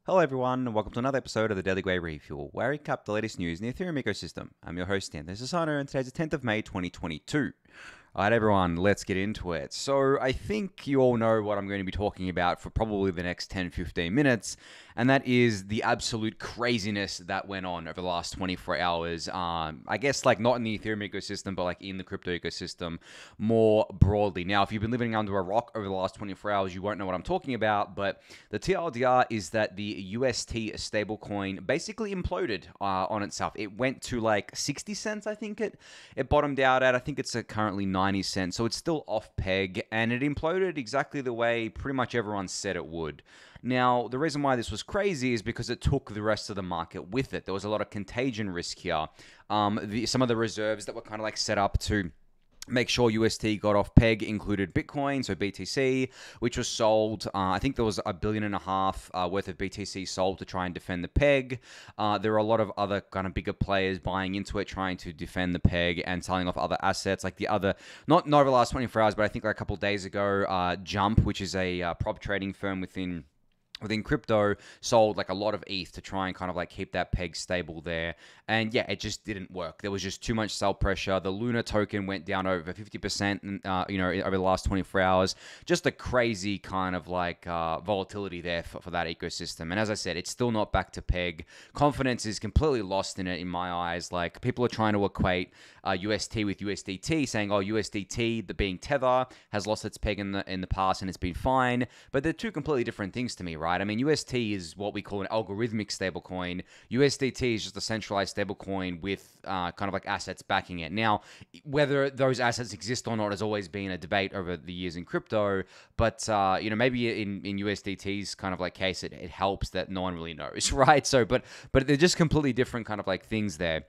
Hello everyone, and welcome to another episode of the Daily Gwei Refuel, where I recap the latest news in the Ethereum ecosystem. I'm your host, Anthony Sassano, and today's the 10th of May, 2022. Alright everyone, let's get into it. So I think you all know what I'm going to be talking about for probably the next 10-15 minutes, and that is the absolute craziness that went on over the last 24 hours. I guess like not in the Ethereum ecosystem, but like in the crypto ecosystem more broadly. Now, if you've been living under a rock over the last 24 hours, you won't know what I'm talking about, but the TLDR is that the UST stablecoin basically imploded on itself. It went to like 60 cents, I think it bottomed out at. I think it's currently 90 cents, so it's still off peg, and it imploded exactly the way pretty much everyone said it would. Now, the reason why this was crazy is because it took the rest of the market with it. There was a lot of contagion risk here. Some of the reserves that were kind of like set up to make sure UST got off peg included Bitcoin, so BTC, which was sold. I think there was $1.5 billion worth of BTC sold to try and defend the peg. There are a lot of other kind of bigger players buying into it, trying to defend the peg and selling off other assets, like the other, not over the last 24 hours, but I think like a couple of days ago, Jump, which is a prop trading firm within crypto, sold like a lot of ETH to try and kind of like keep that peg stable there. And yeah, it just didn't work. There was just too much sell pressure. The Luna token went down over 50%, over the last 24 hours. Just a crazy kind of like volatility there for that ecosystem. And as I said, it's still not back to peg. Confidence is completely lost in it in my eyes. Like people are trying to equate UST with USDT, saying, oh, USDT, the being Tether, has lost its peg in the past and it's been fine. But they're two completely different things to me, right? I mean, UST is what we call an algorithmic stablecoin. USDT is just a centralized stablecoin with kind of like assets backing it. Now, whether those assets exist or not has always been a debate over the years in crypto. But maybe in USDT's kind of like case, it helps that no one really knows, right? So, but they're just completely different kind of like things there.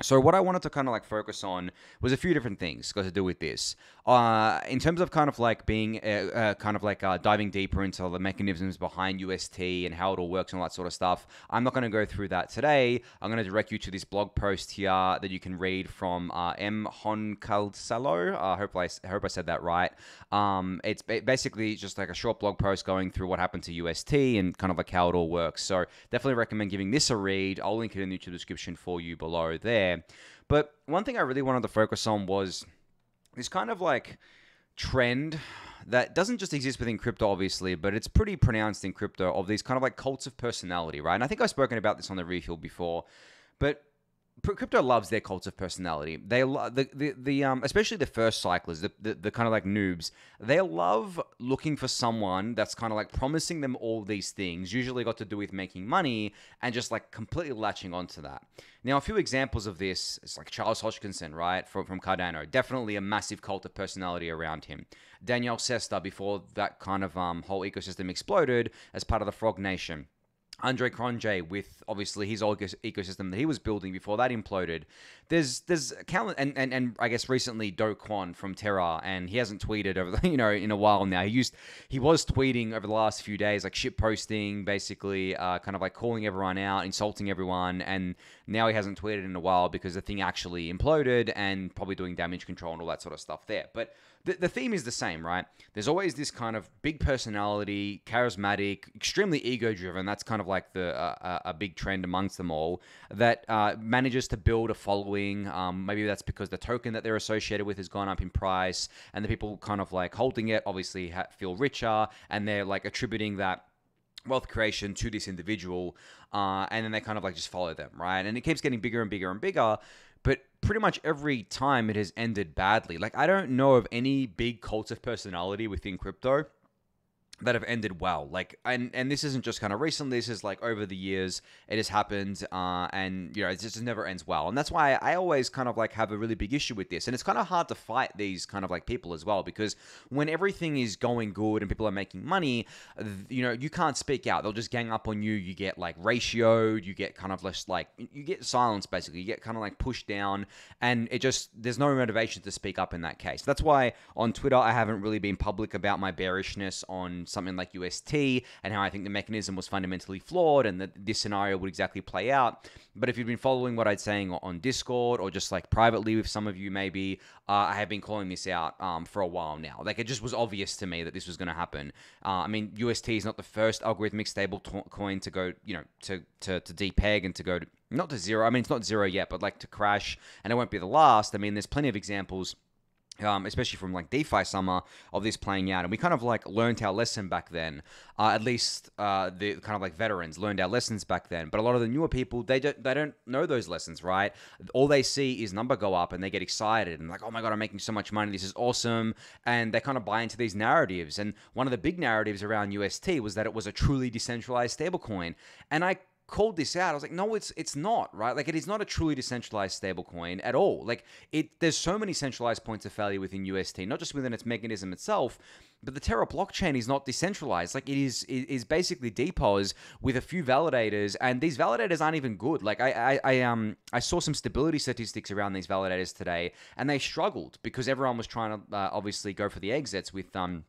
So what I wanted to kind of like focus on was a few different things got to do with this. In terms of kind of like being diving deeper into the mechanisms behind UST and how it all works and all that sort of stuff. I'm not going to go through that today. I'm going to direct you to this blog post here that you can read from M. Honcalsalo. I hope I said that right. It's basically just like a short blog post going through what happened to UST and kind of like how it all works. So definitely recommend giving this a read. I'll link it in the YouTube description for you below there. But one thing I really wanted to focus on was this kind of like trend that doesn't just exist within crypto, obviously, but it's pretty pronounced in crypto, of these kind of like cults of personality, right? And I think I've spoken about this on the Refuel before, but crypto loves their cults of personality. They especially the first cyclers, the kind of like noobs. They love looking for someone that's kind of like promising them all these things, usually got to do with making money, and just like completely latching onto that. Now, a few examples of this is like Charles Hodgkinson, right, from Cardano. Definitely a massive cult of personality around him. Daniel Sesta, before that kind of whole ecosystem exploded as part of the Frog Nation. Andre Cronje with obviously his old ecosystem that he was building before that imploded. There's countless, and I guess recently Do Kwon from Terra, and he hasn't tweeted over in a while now. He was tweeting over the last few days, like shit posting, basically kind of like calling everyone out, insulting everyone, and now he hasn't tweeted in a while because the thing actually imploded and probably doing damage control and all that sort of stuff there. But the theme is the same, right? There's always this kind of big personality, charismatic, extremely ego-driven. That's kind of like a big trend amongst them all that manages to build a following. Maybe that's because the token that they're associated with has gone up in price, and the people kind of like holding it obviously feel richer, and they're like attributing that wealth creation to this individual, and then they kind of like just follow them, right? And it keeps getting bigger and bigger and bigger. But pretty much every time it has ended badly. Like, I don't know of any big cult of personality within crypto that have ended well. Like, and this isn't just kind of recently, this is like over the years it has happened, and it just never ends well. And that's why I always kind of like have a really big issue with this. And it's kind of hard to fight these kind of like people as well, because when everything is going good and people are making money, you can't speak out. They'll just gang up on you. You get like ratioed, you get kind of less like, you get silenced basically, you get kind of like pushed down, and there's no motivation to speak up in that case. That's why on Twitter I haven't really been public about my bearishness on something like UST and how I think the mechanism was fundamentally flawed and that this scenario would exactly play out. But if you've been following what I'd saying on Discord or just like privately with some of you maybe, I have been calling this out for a while now. Like it just was obvious to me that this was going to happen. I mean, UST is not the first algorithmic stable coin to go, to depeg and to go to, not to zero. I mean, it's not zero yet, but like to crash, and it won't be the last. I mean, there's plenty of examples, especially from like DeFi summer, of this playing out. And we kind of like learned our lesson back then. At least the kind of like veterans learned our lessons back then. But a lot of the newer people, they don't know those lessons, right? All they see is number go up and they get excited and like, oh my God, I'm making so much money. This is awesome. And they kind of buy into these narratives. And one of the big narratives around UST was that it was a truly decentralized stablecoin. And I called this out. I was like, no, it's not, right? Like, it is not a truly decentralized stablecoin at all. Like, there's so many centralized points of failure within UST, not just within its mechanism itself, but the Terra blockchain is not decentralized. Like, it is basically depots with a few validators, and these validators aren't even good. Like, I saw some stability statistics around these validators today, and they struggled because everyone was trying to obviously go for the exits with the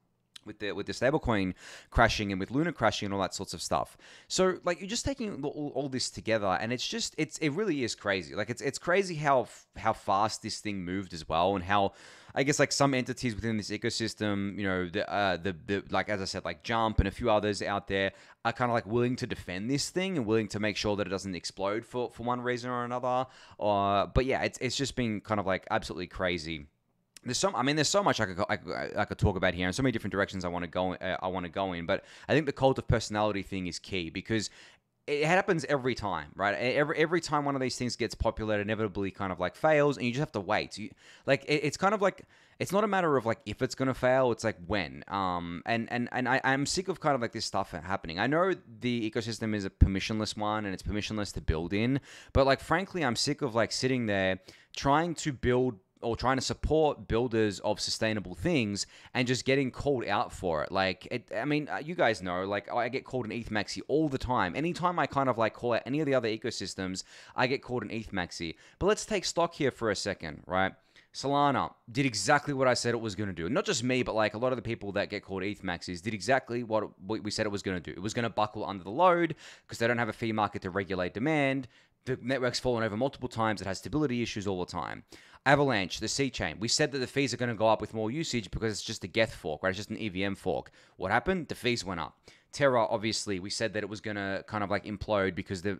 stablecoin crashing and with Luna crashing and all that sorts of stuff. So like you're just taking all this together, and it's just it really is crazy. Like it's crazy how fast this thing moved as well, and how I guess like some entities within this ecosystem, the like as I said, like Jump and a few others out there are kind of like willing to defend this thing and willing to make sure that it doesn't explode for one reason or another. But yeah, it's just been kind of like absolutely crazy. There's so much I could talk about here, and so many different directions I want to go in. But I think the cult of personality thing is key because it happens every time, right? Every time one of these things gets popular, it inevitably kind of like fails, and you just have to wait. It's kind of like, it's not a matter of like if it's gonna fail, it's like when. And I'm sick of kind of like this stuff happening. I know the ecosystem is a permissionless one, and it's permissionless to build in, but like frankly, I'm sick of like sitting there trying to build or trying to support builders of sustainable things and just getting called out for it. Like, you guys know, like I get called an ETH maxi all the time. Anytime I kind of like call out any of the other ecosystems, I get called an ETH maxi. But let's take stock here for a second, right? Solana did exactly what I said it was going to do. Not just me, but like a lot of the people that get called ETH maxis did exactly what we said it was going to do. It was going to buckle under the load because they don't have a fee market to regulate demand. The network's fallen over multiple times. It has stability issues all the time. Avalanche, the C chain. We said that the fees are going to go up with more usage because it's just a Geth fork, right? It's just an EVM fork. What happened? The fees went up. Terra, obviously, we said that it was going to kind of like implode because the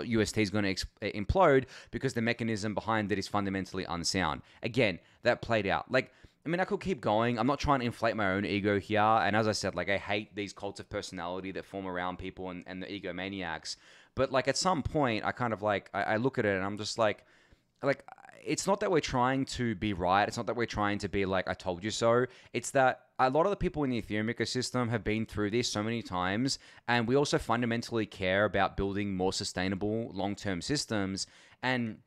UST is going to implode because the mechanism behind it is fundamentally unsound. Again, that played out. Like, I could keep going. I'm not trying to inflate my own ego here. And as I said, like, I hate these cults of personality that form around people and the egomaniacs. But like at some point, I kind of like, I look at it and I'm just like, it's not that we're trying to be right. It's not that we're trying to be like, I told you so. It's that a lot of the people in the Ethereum ecosystem have been through this so many times. And we also fundamentally care about building more sustainable long-term systems. And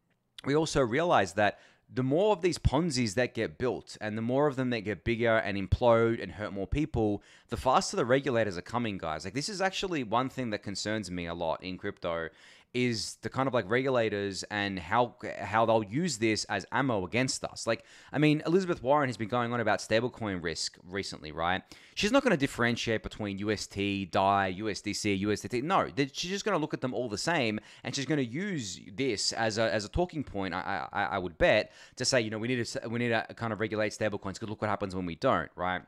we also realize that the more of these Ponzi's that get built and the more of them that get bigger and implode and hurt more people, the faster the regulators are coming, guys. Like, this is actually one thing that concerns me a lot in crypto, is the kind of like regulators and how they'll use this as ammo against us. Like, Elizabeth Warren has been going on about stablecoin risk recently, right? She's not going to differentiate between UST, DAI, USDC, USDT. No, she's just going to look at them all the same, and she's going to use this as a talking point. I would bet to say, we need to kind of regulate stablecoins because look what happens when we don't, right?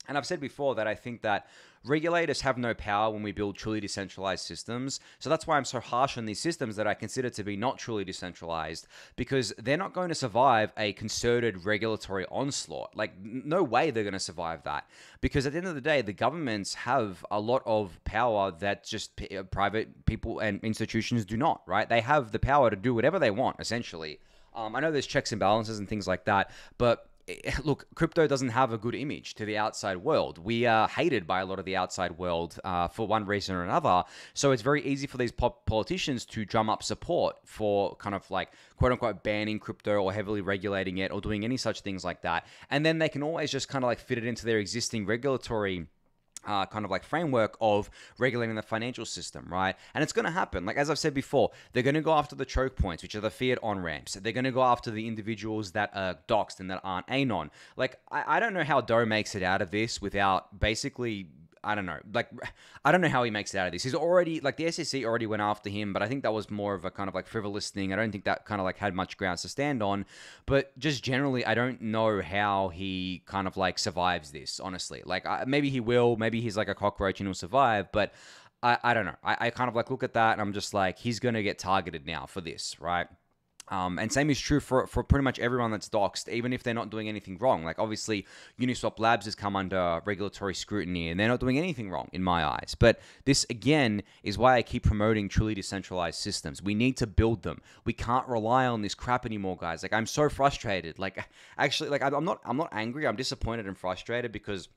And I've said before that I think that regulators have no power when we build truly decentralized systems. So that's why I'm so harsh on these systems that I consider to be not truly decentralized, because they're not going to survive a concerted regulatory onslaught. Like, no way they're going to survive that. Because at the end of the day, the governments have a lot of power that just private people and institutions do not, right? They have the power to do whatever they want, essentially. I know there's checks and balances and things like that, but look, crypto doesn't have a good image to the outside world. We are hated by a lot of the outside world for one reason or another. So it's very easy for these politicians to drum up support for kind of like, quote unquote, banning crypto or heavily regulating it or doing any such things like that. And then they can always just kind of like fit it into their existing regulatory kind of like framework of regulating the financial system, right? And it's going to happen. Like, as I've said before, they're going to go after the choke points, which are the fiat on-ramps. They're going to go after the individuals that are doxed and that aren't anon. Like, I don't know how Doe makes it out of this without basically I don't know. Like, I don't know how he makes it out of this. He's already, like, the SEC already went after him, but I think that was more of a kind of like frivolous thing. I don't think that kind of like had much grounds to stand on. But just generally, I don't know how he kind of like survives this, honestly. Like, maybe he will. Maybe he's like a cockroach and he'll survive. But I don't know. I kind of like look at that and I'm just like, he's going to get targeted now for this, right? And same is true for pretty much everyone that's doxed, even if they're not doing anything wrong. Like, obviously, Uniswap Labs has come under regulatory scrutiny, and they're not doing anything wrong in my eyes. But this, again, is why I keep promoting truly decentralized systems. We need to build them. We can't rely on this crap anymore, guys. Like, I'm so frustrated. Like, actually, like, I'm not angry. I'm disappointed and frustrated because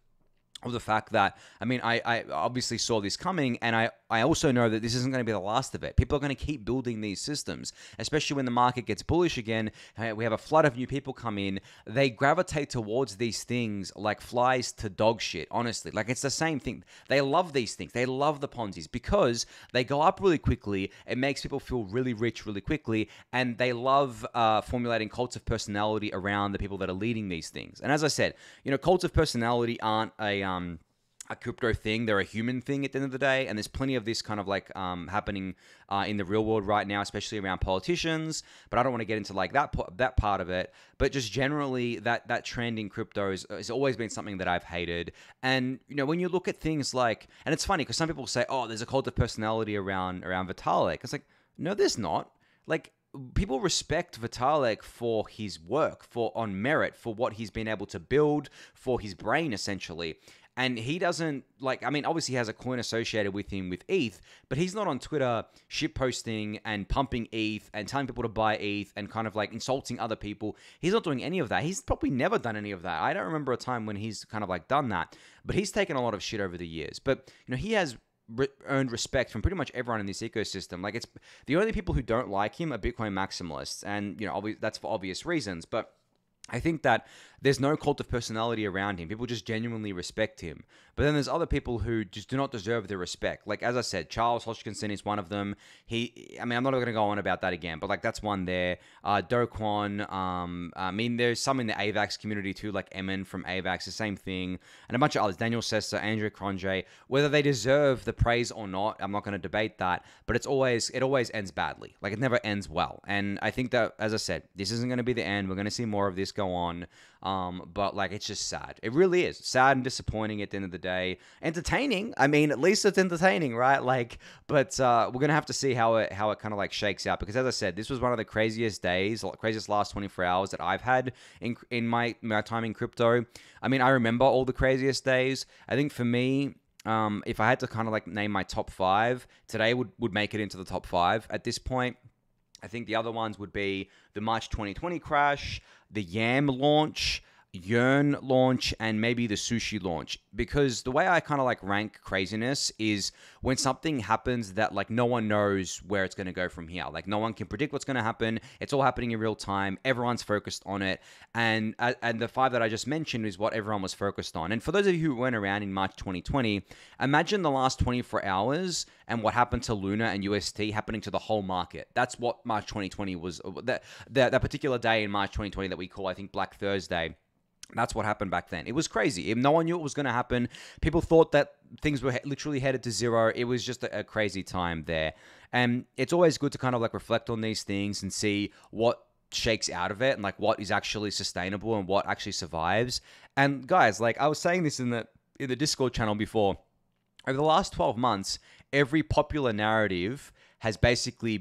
of the fact that, I mean, I obviously saw this coming, and I also know that this isn't going to be the last of it. People are going to keep building these systems, especially when the market gets bullish again. We have a flood of new people come in. They gravitate towards these things like flies to dog shit, honestly. Like, it's the same thing. They love these things. They love the Ponzi's because they go up really quickly. It makes people feel really rich really quickly, and they love formulating cults of personality around the people that are leading these things. And as I said, cults of personality aren't a crypto thing. They're a human thing at the end of the day, and there's plenty of this kind of like happening in the real world right now, especially around politicians. But I don't want to get into like that part of it. But just generally, that trend in crypto has always been something that I've hated. And when you look at things like, and it's funny because some people say, oh, there's a cult of personality around Vitalik. It's like, no, there's not. Like, people respect Vitalik for his work, on merit, for what he's been able to build, for his brain, essentially. And he doesn't, like, I mean, obviously he has a coin associated with him with ETH, but he's not on Twitter shitposting and pumping ETH and telling people to buy ETH and kind of like insulting other people. He's not doing any of that. He's probably never done any of that. I don't remember a time when he's kind of like done that, but he's taken a lot of shit over the years. But, he has earned respect from pretty much everyone in this ecosystem. Like, it's the only people who don't like him are Bitcoin maximalists, and that's for obvious reasons. But I think that there's no cult of personality around him. People just genuinely respect him. But then there's other people who just do not deserve the respect. Like, as I said, Charles Hodgkinson is one of them. I'm not going to go on about that again, but like, that's one there. Do Kwon. I mean, there's some in the AVAX community too, like Emin from AVAX, the same thing. And a bunch of others, Daniel Sessa, Andrew Cronje. Whether they deserve the praise or not, I'm not going to debate that. But it always ends badly. Like, it never ends well. And I think that, as I said, this isn't going to be the end. We're going to see more of this go on. But like, it's just sad. It really is sad and disappointing at the end of the day. Entertaining. I mean, at least it's entertaining, right? Like, but we're gonna have to see how it kind of like shakes out, because as I said, this was one of the craziest days, craziest last 24 hours that I've had in my time in crypto. I mean, I remember all the craziest days. I think for me, if I had to kind of like name my top 5, today would make it into the top 5 at this point. I think the other ones would be the March 2020 crash, the Yam launch, Yearn launch, and maybe the Sushi launch. Because the way I kind of like rank craziness is when something happens that like no one knows where it's going to go from here. Like, no one can predict what's going to happen. It's all happening in real time. Everyone's focused on it. And the 5 that I just mentioned is what everyone was focused on. And for those of you who weren't around in March 2020, imagine the last 24 hours and what happened to Luna and UST happening to the whole market. That's what March 2020 was. That particular day in March 2020 that we call, I think, Black Thursday. That's what happened back then. It was crazy. No one knew it was going to happen. People thought that things were literally headed to zero. It was just a crazy time there. And it's always good to kind of like reflect on these things and see what shakes out of it and like what is actually sustainable and what actually survives. And guys, like I was saying this in the Discord channel before, over the last 12 months, every popular narrative has basically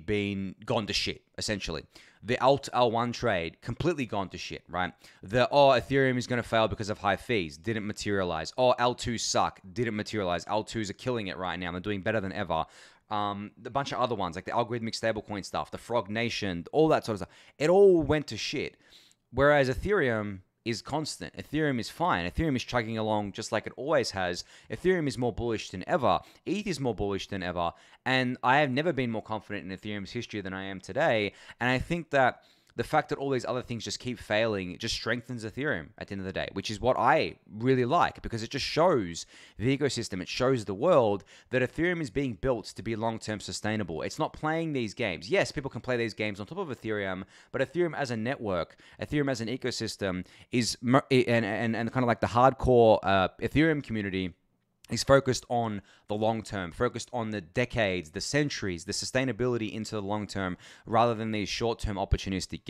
gone to shit, essentially. The Alt L1 trade, completely gone to shit, right? Ethereum is going to fail because of high fees, didn't materialize. L2s suck, didn't materialize. L2s are killing it right now. They're doing better than ever. A bunch of other ones, like the algorithmic stablecoin stuff, the Frog Nation, all that sort of stuff. It all went to shit. Whereas Ethereum is constant. Ethereum is fine. Ethereum is chugging along just like it always has. Ethereum is more bullish than ever. ETH is more bullish than ever. And I have never been more confident in Ethereum's history than I am today. And I think that the fact that all these other things just keep failing, it just strengthens Ethereum at the end of the day, which is what I really like, because it just shows the ecosystem, it shows the world that Ethereum is being built to be long-term sustainable. It's not playing these games. Yes, people can play these games on top of Ethereum, but Ethereum as a network, Ethereum as an ecosystem is, and kind of like the hardcore Ethereum community is focused on the long term, focused on the decades, the centuries, the sustainability into the long term, rather than these short term opportunistic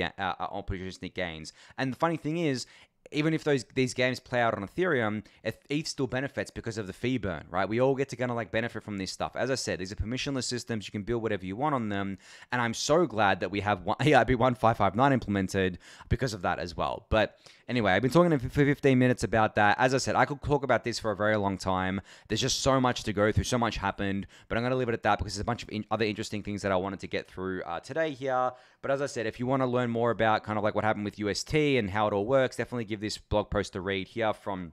gains. And the funny thing is, even if these games play out on Ethereum, ETH still benefits because of the fee burn, right? We all get to kind of like benefit from this stuff. As I said, these are permissionless systems. You can build whatever you want on them. And I'm so glad that we have EIP 1559 implemented because of that as well. But anyway, I've been talking for 15 minutes about that. As I said, I could talk about this for a very long time. There's just so much to go through. So much happened. But I'm going to leave it at that because there's a bunch of other interesting things that I wanted to get through today here. But as I said, if you want to learn more about kind of like what happened with UST and how it all works, definitely give this blog post a read here from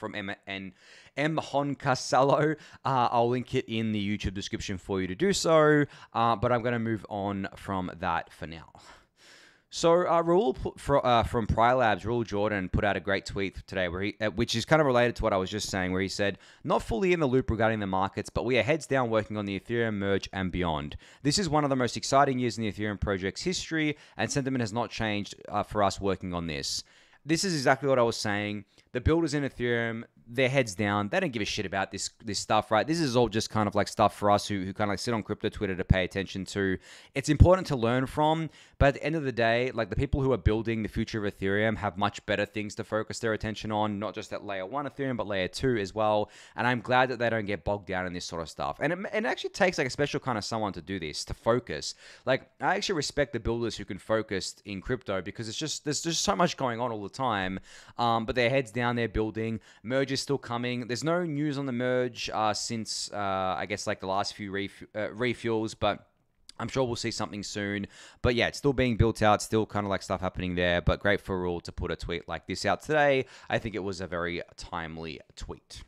M. Honcasallo. I'll link it in the YouTube description for you to do so. But I'm going to move on from that for now. So Raul from Prior Labs, Raul Jordan, put out a great tweet today, which is kind of related to what I was just saying, where he said, "Not fully in the loop regarding the markets, but we are heads down working on the Ethereum merge and beyond. This is one of the most exciting years in the Ethereum project's history, and sentiment has not changed for us working on this." This is exactly what I was saying. The builders in Ethereum, their heads down. They don't give a shit about this stuff, right? This is all just kind of like stuff for us who kind of like sit on crypto Twitter to pay attention to. It's important to learn from, but at the end of the day, like the people who are building the future of Ethereum have much better things to focus their attention on, not just at layer 1 Ethereum, but layer 2 as well. And I'm glad that they don't get bogged down in this sort of stuff. And it actually takes like a special kind of someone to do this, to focus. Like I actually respect the builders who can focus in crypto because there's just so much going on all the time. But their heads down, they're building. Merge is still coming. There's no news on the merge since I guess like the last few refuels, but I'm sure we'll see something soon. But yeah, it's still being built out, still kind of like stuff happening there. But great for Raul to put a tweet like this out today. I think it was a very timely tweet.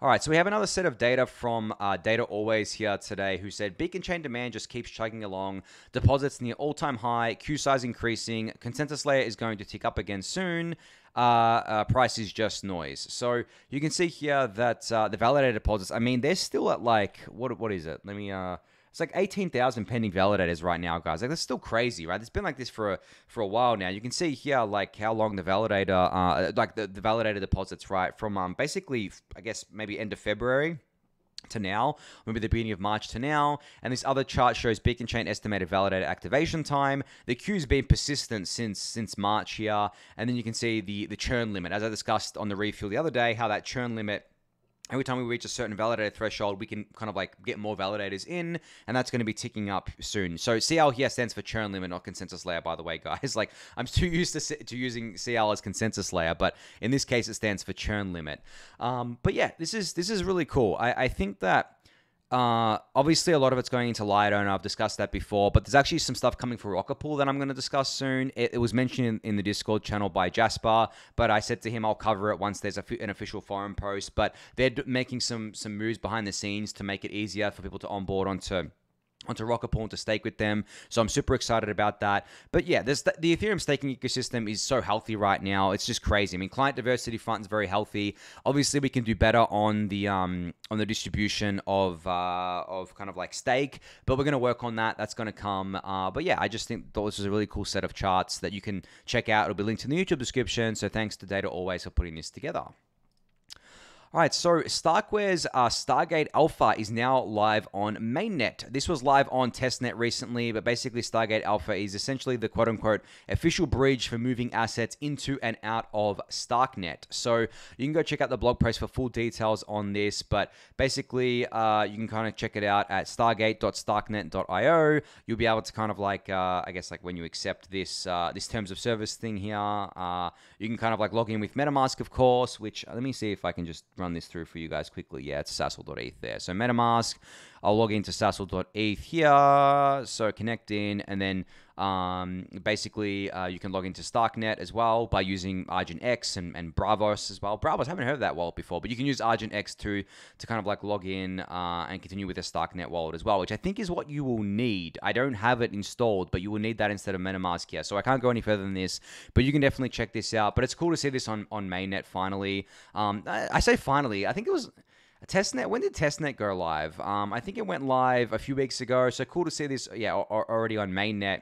All right, so we have another set of data from Data Always here today, who said beacon chain demand just keeps chugging along. Deposits near all-time high, queue size increasing, consensus layer is going to tick up again soon. Price is just noise. So you can see here that the validated deposits, I mean, they're still at like, what is it? Let me, it's like 18,000 pending validators right now, guys. Like that's still crazy, right? It's been like this for a while now. You can see here like how long the validator, like the validated deposits, right? From basically, I guess maybe end of February to now, maybe the beginning of March to now. And this other chart shows beacon chain estimated validator activation time. The queue's been persistent since March here. And then you can see the churn limit. As I discussed on the refuel the other day, how that churn limit, every time we reach a certain validator threshold, we can kind of like get more validators in, and that's going to be ticking up soon. So CL here stands for churn limit, not consensus layer, by the way, guys. Like I'm too used to using CL as consensus layer, but in this case, it stands for churn limit. But yeah, this is really cool. I think that obviously a lot of it's going into Lido, and I've discussed that before, but there's actually some stuff coming for Rocketpool that I'm going to discuss soon. It was mentioned in the Discord channel by Jasper, but I said to him I'll cover it once there's an official forum post. But they're making some moves behind the scenes to make it easier for people to onboard onto Rocketpool and to stake with them. So I'm super excited about that. But yeah, the Ethereum staking ecosystem is so healthy right now. It's just crazy. I mean, client diversity front is very healthy. Obviously, we can do better on the distribution of kind of like stake, but we're going to work on that. That's going to come. But yeah, I just think this is a really cool set of charts that you can check out. It'll be linked in the YouTube description. So thanks to Data Always for putting this together. All right, so StarkWare's StarGate Alpha is now live on mainnet. This was live on testnet recently, but basically StarGate Alpha is essentially the quote-unquote official bridge for moving assets into and out of StarkNet. So you can go check out the blog post for full details on this, but basically you can kind of check it out at stargate.starknet.io. You'll be able to kind of like, I guess like when you accept this terms of service thing here, you can kind of like log in with MetaMask, of course, which let me see if I can just run this through for you guys quickly. Yeah, it's sassel.eth there. So MetaMask, I'll log into sassel.eth here. So connect in, and then basically you can log into StarkNet as well by using Argent X and Bravos as well. Bravos, I haven't heard of that wallet before, but you can use Argent X to kind of like log in and continue with the StarkNet wallet as well, which I think is what you will need. I don't have it installed, but you will need that instead of MetaMask here. So I can't go any further than this, but you can definitely check this out. But it's cool to see this on mainnet finally. I say finally, I think it was testnet. When did testnet go live? I think it went live a few weeks ago. So cool to see this, yeah, already on mainnet.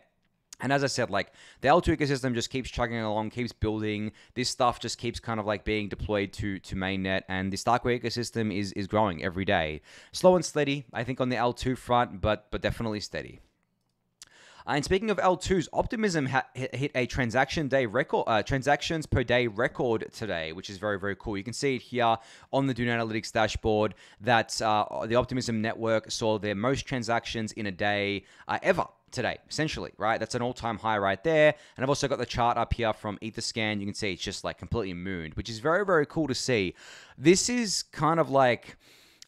And as I said, like the L2 ecosystem just keeps chugging along, keeps building. This stuff just keeps kind of like being deployed to mainnet, and the StarkWare ecosystem is growing every day. Slow and steady, I think, on the L2 front, but definitely steady. And speaking of L2s, Optimism hit a transactions per day record today, which is very, very cool. You can see it here on the Dune Analytics dashboard that the Optimism network saw their most transactions in a day ever today, essentially, right? That's an all-time high right there. And I've also got the chart up here from Etherscan. You can see it's just like completely mooned, which is very, very cool to see. This is kind of like,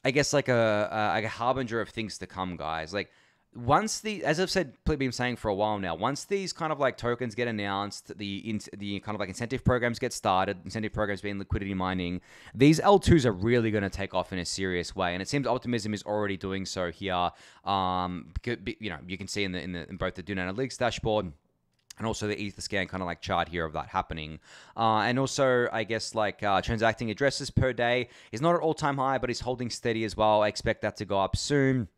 I guess, like a harbinger of things to come, guys. Like, once as I've said, been saying for a while now, once these kind of like tokens get announced, the kind of like incentive programs get started, incentive programs being liquidity mining, these L2s are really going to take off in a serious way. And it seems Optimism is already doing so here. You can see in both the Dune Analytics dashboard and also the Etherscan kind of like chart here of that happening. And also, I guess, like transacting addresses per day is not at all-time high, but is holding steady as well. I expect that to go up soon.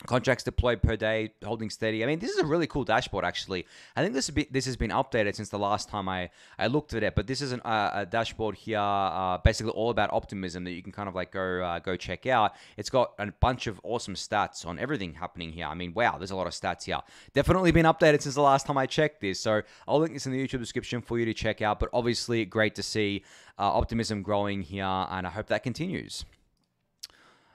Contracts deployed per day, holding steady. I mean, this is a really cool dashboard, actually. I think this has been updated since the last time I looked at it. But this is a dashboard here, basically all about Optimism that you can kind of like go check out. It's got a bunch of awesome stats on everything happening here. I mean, wow, there's a lot of stats here. Definitely been updated since the last time I checked this. So I'll link this in the YouTube description for you to check out. But obviously, great to see Optimism growing here, and I hope that continues.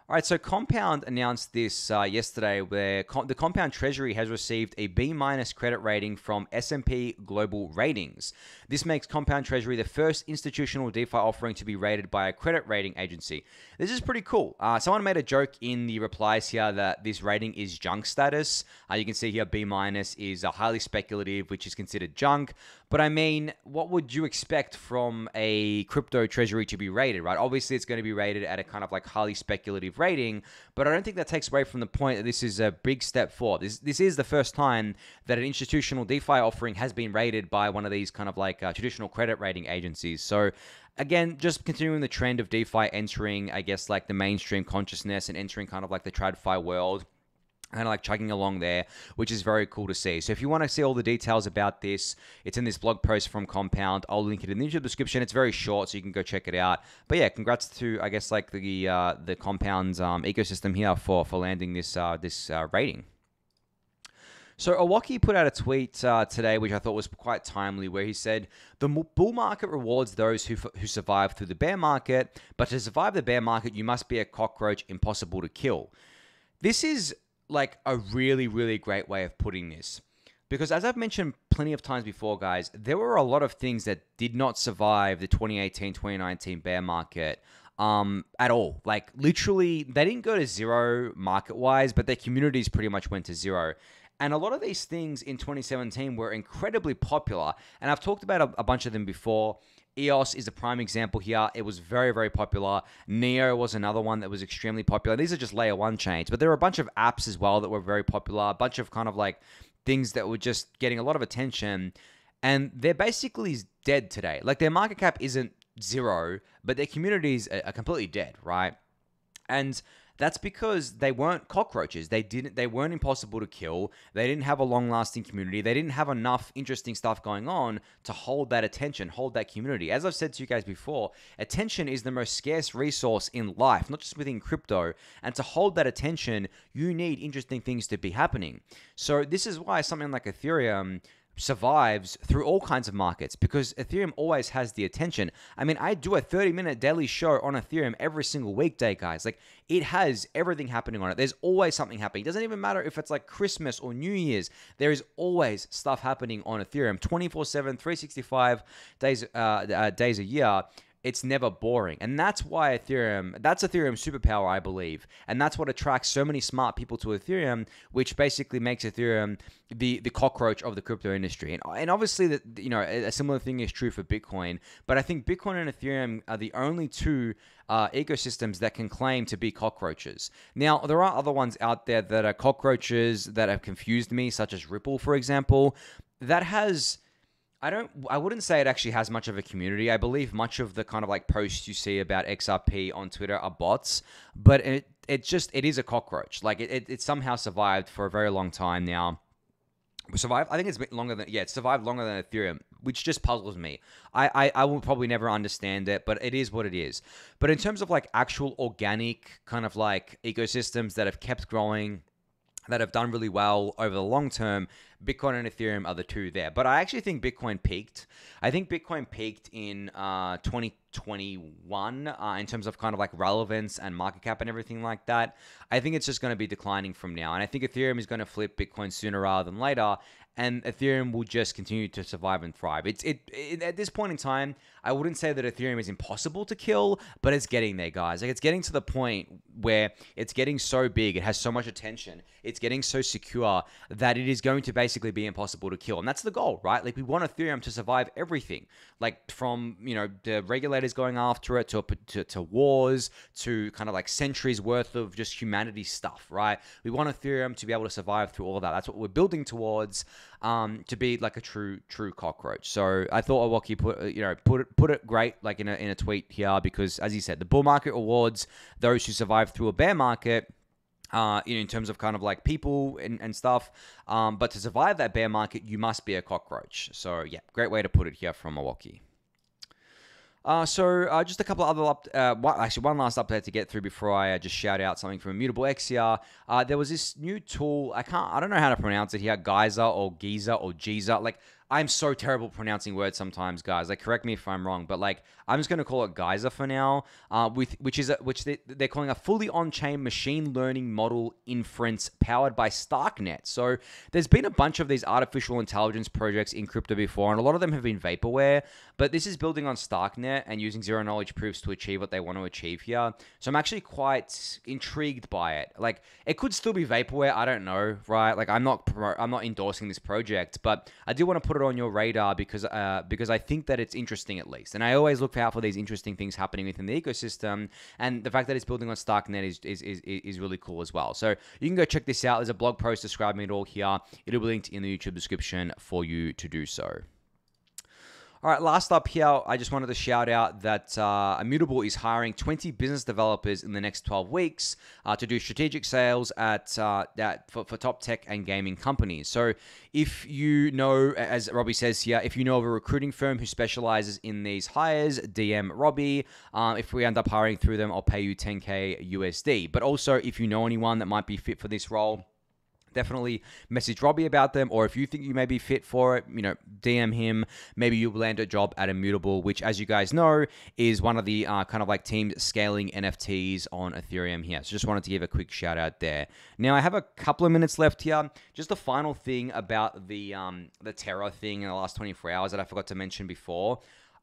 All right, so Compound announced this yesterday, where the Compound Treasury has received a B- credit rating from S&P Global Ratings. This makes Compound Treasury the first institutional DeFi offering to be rated by a credit rating agency. This is pretty cool. Someone made a joke in the replies here that this rating is junk status. You can see here B- is highly speculative, which is considered junk. But I mean, what would you expect from a crypto treasury to be rated, right? Obviously, it's going to be rated at a kind of like highly speculative rating, but I don't think that takes away from the point that this is a big step forward. This is the first time that an institutional DeFi offering has been rated by one of these kind of like traditional credit rating agencies. So again, just continuing the trend of DeFi entering, I guess, like the mainstream consciousness and entering kind of like the TradFi world. Kind of like chugging along there, which is very cool to see. So if you want to see all the details about this, it's in this blog post from Compound. I'll link it in the YouTube description. It's very short, so you can go check it out. But yeah, congrats to, I guess, like the Compound's ecosystem here for landing this rating. So Owocki put out a tweet today, which I thought was quite timely, where he said, "The bull market rewards those who survive through the bear market, but to survive the bear market, you must be a cockroach impossible to kill." This is like a really, really great way of putting this. Because as I've mentioned plenty of times before, guys, there were a lot of things that did not survive the 2018-2019 bear market at all. Like literally, they didn't go to zero market-wise, but their communities pretty much went to zero. And a lot of these things in 2017 were incredibly popular. And I've talked about a bunch of them before. EOS is a prime example here. It was very, very popular. Neo was another one that was extremely popular. These are just layer 1 chains, but there were a bunch of apps as well that were very popular, a bunch of kind of like things that were just getting a lot of attention, and they're basically dead today. Like their market cap isn't zero, but their communities are completely dead, right? And that's because they weren't cockroaches. They weren't impossible to kill. They didn't have a long-lasting community. They didn't have enough interesting stuff going on to hold that attention, hold that community. As I've said to you guys before, attention is the most scarce resource in life, not just within crypto. And to hold that attention, you need interesting things to be happening. So this is why something like Ethereum survives through all kinds of markets, because Ethereum always has the attention. I mean, I do a 30-minute daily show on Ethereum every single weekday, guys. Like, it has everything happening on it. There's always something happening. It doesn't even matter if it's like Christmas or New Year's. There is always stuff happening on Ethereum 24/7, 365 days a year. It's never boring. And that's why that's Ethereum's superpower, I believe. And that's what attracts so many smart people to Ethereum, which basically makes Ethereum the cockroach of the crypto industry. And obviously, a similar thing is true for Bitcoin. But I think Bitcoin and Ethereum are the only two ecosystems that can claim to be cockroaches. Now, there are other ones out there that are cockroaches that have confused me, such as Ripple, for example. That has... I wouldn't say it actually has much of a community. I believe much of the kind of like posts you see about XRP on Twitter are bots, but it is a cockroach. Like it somehow survived for a very long time now. survive. I think it's been longer than it's survived longer than Ethereum, which just puzzles me. I will probably never understand it, but it is what it is. But in terms of like actual organic kind of like ecosystems that have kept growing, that have done really well over the long term, Bitcoin and Ethereum are the two there. But I actually think Bitcoin peaked. I think Bitcoin peaked in 2021 in terms of kind of like relevance and market cap and everything like that. I think it's just going to be declining from now. And I think Ethereum is going to flip Bitcoin sooner rather than later. And Ethereum will just continue to survive and thrive. It at this point in time, I wouldn't say that Ethereum is impossible to kill, but it's getting there, guys. Like it's getting to the point where it's getting so big, it has so much attention, it's getting so secure that it is going to basically be impossible to kill. And that's the goal, right? Like we want Ethereum to survive everything, like from the regulators going after it to wars to kind of like centuries worth of just humanity stuff, right? We want Ethereum to be able to survive through all of that. That's what we're building towards. To be like a true cockroach. So I thought Owocki put it great, like in a tweet here, because as he said, the bull market rewards those who survive through a bear market. In terms of kind of like people and stuff, but to survive that bear market, you must be a cockroach. So yeah, great way to put it here from Owocki. Just a couple of other one last update to get through before I just shout out something from Immutable X here. There was this new tool. I don't know how to pronounce it here. Giza or Giza or Giza. Like I'm so terrible pronouncing words sometimes, guys. Like correct me if I'm wrong, but like I'm just gonna call it Giza for now. Which they're calling a fully on-chain machine learning model inference powered by StarkNet. So there's been a bunch of these artificial intelligence projects in crypto before, and a lot of them have been vaporware. But this is building on StarkNet and using zero knowledge proofs to achieve what they want to achieve here. So I'm actually quite intrigued by it. Like it could still be vaporware. I don't know, right? Like I'm not endorsing this project, but I do want to put it on your radar because I think that it's interesting at least. And I always look out for these interesting things happening within the ecosystem. And the fact that it's building on StarkNet is really cool as well. So you can go check this out. There's a blog post describing it all here. It'll be linked in the YouTube description for you to do so. All right, last up here, I just wanted to shout out that Immutable is hiring 20 business developers in the next 12 weeks to do strategic sales for top tech and gaming companies. So if you know, as Robbie says here, if you know of a recruiting firm who specializes in these hires, DM Robbie. If we end up hiring through them, I'll pay you 10K USD. But also, if you know anyone that might be fit for this role, definitely message Robbie about them, or if you think you may be fit for it, DM him. Maybe you'll land a job at Immutable, which, as you guys know, is one of the kind of like teams scaling NFTs on Ethereum here. So just wanted to give a quick shout out there. Now I have a couple of minutes left here. Just the final thing about the Terra thing in the last 24 hours that I forgot to mention before.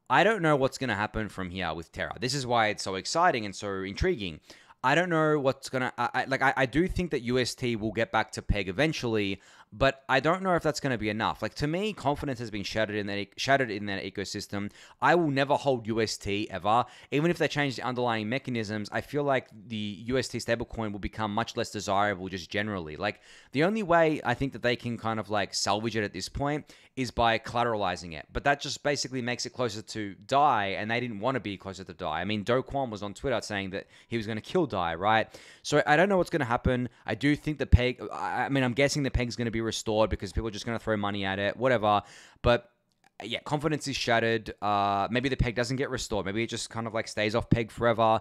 I don't know what's going to happen from here with Terra. This is why it's so exciting and so intriguing. I don't know what's gonna. I do think that UST will get back to peg eventually, but I don't know if that's going to be enough. Like to me, confidence has been shattered in that ecosystem. I will never hold UST ever, even if they change the underlying mechanisms. I feel like the UST stablecoin will become much less desirable just generally. Like the only way I think that they can kind of like salvage it at this point is by collateralizing it, but that just basically makes it closer to DAI, and they didn't want to be closer to DAI. I mean, Do Kwon was on Twitter saying that he was going to kill DAI, right? So I don't know what's going to happen. I do think the peg. I'm guessing the peg's going to be restored because people are just going to throw money at it, whatever. But yeah, confidence is shattered. Maybe the peg doesn't get restored. Maybe it just kind of like stays off peg forever.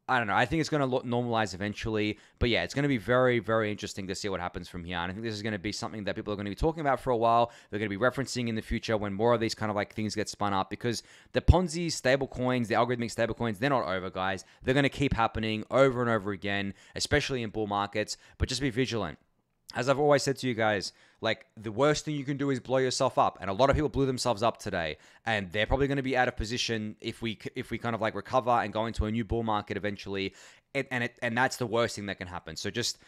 I don't know. I think it's going to normalize eventually. But yeah, it's going to be very, very interesting to see what happens from here. And I think this is going to be something that people are going to be talking about for a while. They're going to be referencing in the future when more of these kind of like things get spun up, because the Ponzi stablecoins, the algorithmic stablecoins, they're not over, guys. They're going to keep happening over and over again, especially in bull markets. But just be vigilant. As I've always said to you guys, like the worst thing you can do is blow yourself up. And a lot of people blew themselves up today, and they're probably going to be out of position if we kind of like recover and go into a new bull market eventually. And that's the worst thing that can happen. So just,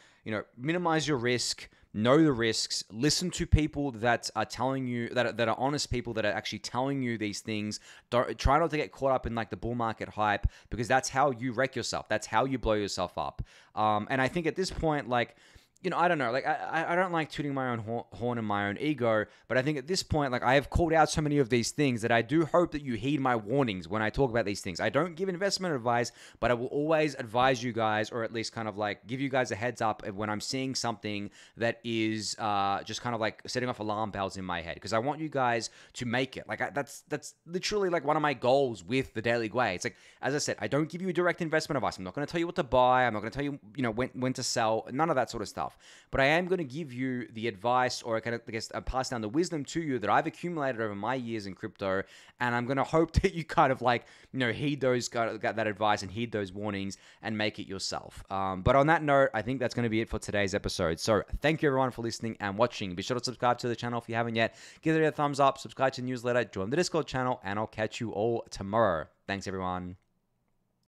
minimize your risk, know the risks, listen to people that are telling you, that are honest people that are actually telling you these things. Try not to get caught up in like the bull market hype, because that's how you wreck yourself. That's how you blow yourself up. And I think at this point, like, I don't know. Like, I don't like tooting my own horn and my own ego, but I think at this point, like, I have called out so many of these things that I do hope that you heed my warnings when I talk about these things. I don't give investment advice, but I will always advise you guys, or at least kind of like give you guys a heads up when I'm seeing something that is just kind of like setting off alarm bells in my head, because I want you guys to make it. Like, that's literally like one of my goals with the Daily Gwei. It's like, as I said, I don't give you direct investment advice. I'm not going to tell you what to buy. I'm not going to tell you, when to sell. None of that sort of stuff. But I am going to give you the advice, or I guess pass down the wisdom to you that I've accumulated over my years in crypto, and I'm going to hope that you kind of like, heed that advice and heed those warnings and make it yourself. But on that note, I think that's going to be it for today's episode. So thank you everyone for listening and watching. Be sure to subscribe to the channel if you haven't yet. Give it a thumbs up, subscribe to the newsletter, join the Discord channel, and I'll catch you all tomorrow. Thanks everyone.